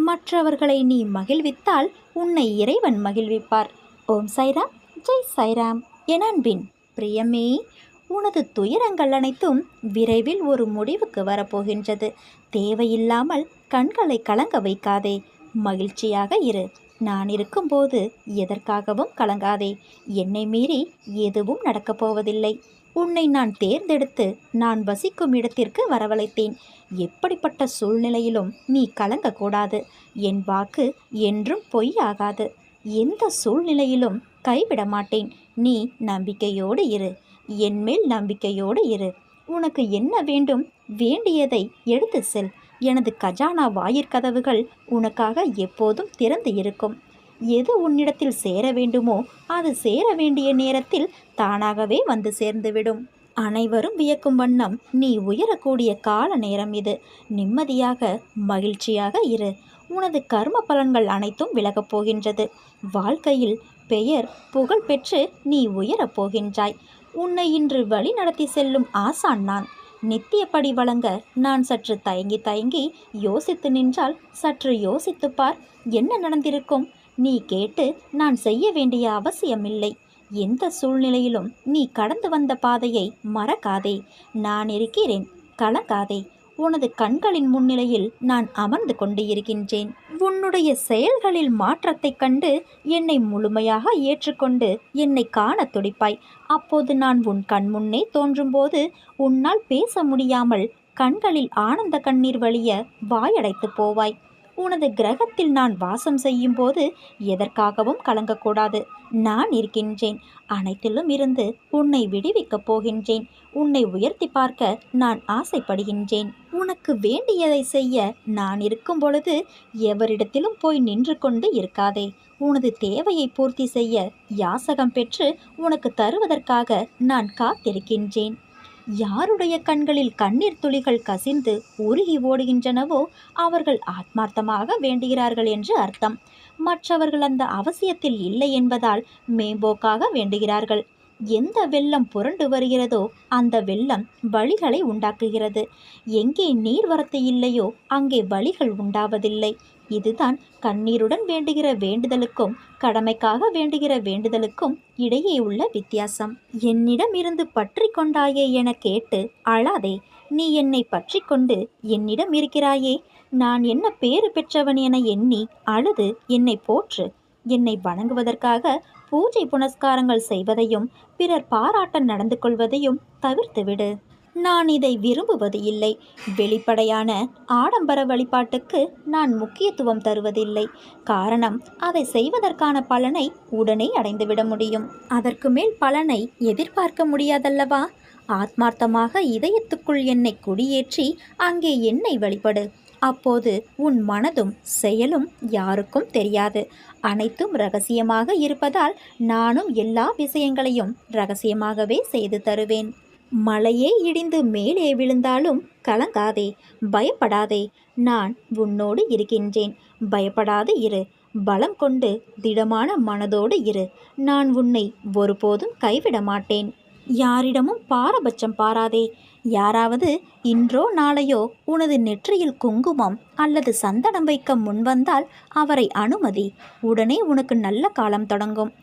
மற்றவர்களை நீ மகிழ்வித்தால் உன்னை இறைவன் மகிழ்விப்பார். ஓம் சாய்ராம், ஜெய் சாய்ராம். என் அன்பின் பிரியமே, உனது துயரங்கள் அனைத்தும் விரைவில் ஒரு முடிவுக்கு வரப்போகின்றது. தேவையில்லாமல் கண்களை கலங்க வைக்காதே. மகிழ்ச்சியாக இரு. நான் இருக்கும்போது எதற்காகவும் கலங்காதே. என்னை மீறி எதுவும் நடக்கப் போவதில்லை. உன்னை நான் தேர்ந்தெடுத்து நான் வசிக்கும் இடத்திற்கு வரவழைத்தேன். எப்படிப்பட்ட சூழ்நிலையிலும் நீ கலங்கக்கூடாது. என் வாக்கு என்றும் பொய்யாகாது. எந்த சூழ்நிலையிலும் கைவிட மாட்டேன். நீ நம்பிக்கையோடு இரு. என்மேல் நம்பிக்கையோடு இரு. உனக்கு என்ன வேண்டும், வேண்டியதை எடுத்து செல். எனது கஜானா வாயிற்கதவுகள் உனக்காக எப்போதும் திறந்து இருக்கும். எது உன்னிடத்தில் சேர வேண்டுமோ அது சேர வேண்டிய நேரத்தில் தானாகவே வந்து சேர்ந்துவிடும். அனைவரும் வியக்கும் வண்ணம் நீ உயரக்கூடிய கால நேரம் இது. நிம்மதியாக மகிழ்ச்சியாக இரு. உனது கர்ம பலன்கள் அனைத்தும் விலகப் போகின்றது. வாழ்க்கையில் பெயர் புகழ் பெற்று நீ உயரப் போகின்றாய். உன்னை இன்று வழி நடத்தி செல்லும் ஆசான் நான். நித்தியப்படி வழங்க நான் சற்று தயங்கி யோசித்து நின்றால் சற்று யோசித்துப்பார், என்ன நடந்திருக்கும்? நீ கேட்டு நான் செய்ய வேண்டிய அவசியமில்லை. எந்த சூழ்நிலையிலும் நீ கடந்து வந்த பாதையை மறக்காதே. நான் இருக்கிறேன், கலங்காதே. உனது கண்களின் முன்னிலையில் நான் அமர்ந்து கொண்டு இருக்கின்றேன். உன்னுடைய செயல்களில் மாற்றத்தைக் கண்டு என்னை முழுமையாக ஏற்றுக்கொண்டு என்னை காண துடிப்பாய். அப்போது நான் உன் கண் முன்னே தோன்றும்போது உன்னால் பேச முடியாமல் கண்களில் ஆனந்த கண்ணீர் வழிய வாயடைத்து போவாய். உனது கிரகத்தில் நான் வாசம் செய்யும் போது எதற்காகவும் கலங்கக்கூடாது. நான் இருக்கின்றேன். அனைத்திலும் இருந்து உன்னை விடுவிக்கப் போகின்றேன். உன்னை உயர்த்தி பார்க்க நான் ஆசைப்படுகின்றேன். உனக்கு வேண்டியதை செய்ய நான் இருக்கும் பொழுது எவரிடத்திலும் போய் நின்று கொண்டு இருக்காதே. உனது தேவையை பூர்த்தி செய்ய யாசகம் பெற்று உனக்கு தருவதற்காக நான் காத்திருக்கின்றேன். யாருடைய கண்களில் கண்ணீர் துளிகள் கசிந்து உருகி ஓடுகின்றனவோ அவர்கள் ஆத்மார்த்தமாக வேண்டுகிறார்கள் என்று அர்த்தம். மற்றவர்கள் அந்த அவசியத்தில் இல்லை என்பதால் மேம்போக்காக வேண்டுகிறார்கள். எந்த வெள்ளம் புரண்டு வருகிறதோ அந்த வெள்ளம் வழிகளை உண்டாக்குகிறது. எங்கே நீர்வரத்து இல்லையோ அங்கே வழிகள் உண்டாவதில்லை. இதுதான் கண்ணீருடன் வேண்டுகிற வேண்டுதலுக்கும் கடமைக்காக வேண்டுகிற வேண்டுதலுக்கும் இடையே உள்ள வித்தியாசம். என்னிடம் இருந்து பற்றி கொண்டாயே என கேட்டு அழாதே. நீ என்னை பற்றி கொண்டு என்னிடம் இருக்கிறாயே, நான் என்ன பேறு பெற்றவன் என எண்ணி அழுது என்னை போற்று. என்னை வணங்குவதற்காக பூஜை புனஸ்காரங்கள் செய்வதையும் பிறர் பாராட்ட நடந்து கொள்வதையும் தவிர்த்துவிடு. நான் இதை விரும்புவது இல்லை. வெளிப்படையான ஆடம்பர வழிபாட்டுக்கு நான் முக்கியத்துவம் தருவதில்லை. காரணம், அதை செய்வதற்கான பலனை உடனே அடைந்துவிட முடியும். அதற்கு மேல் பலனை எதிர்பார்க்க முடியாதல்லவா? ஆத்மார்த்தமாக இதயத்துக்குள் என்னை குடியேற்றி அங்கே என்னை வழிபடு. அப்போது உன் மனதும் செயலும் யாருக்கும் தெரியாது. அனைத்தும் இரகசியமாக இருப்பதால் நானும் எல்லா விஷயங்களையும் இரகசியமாகவே செய்து தருவேன். மலையே இடிந்து மேலே விழுந்தாலும் கலங்காதே, பயப்படாதே. நான் உன்னோடு இருக்கின்றேன். பயப்படாது இரு. பலம் கொண்டு திடமான மனதோடு இரு. நான் உன்னை ஒருபோதும் கைவிட மாட்டேன். யாரிடமும் பாரபட்சம் பாராதே. யாராவது இன்றோ நாளையோ உனது நெற்றியில் குங்குமம் அல்லது சந்தனம் வைக்க முன்வந்தால் அவரை அனுமதி. உடனே உனக்கு நல்ல காலம் தொடங்கும்.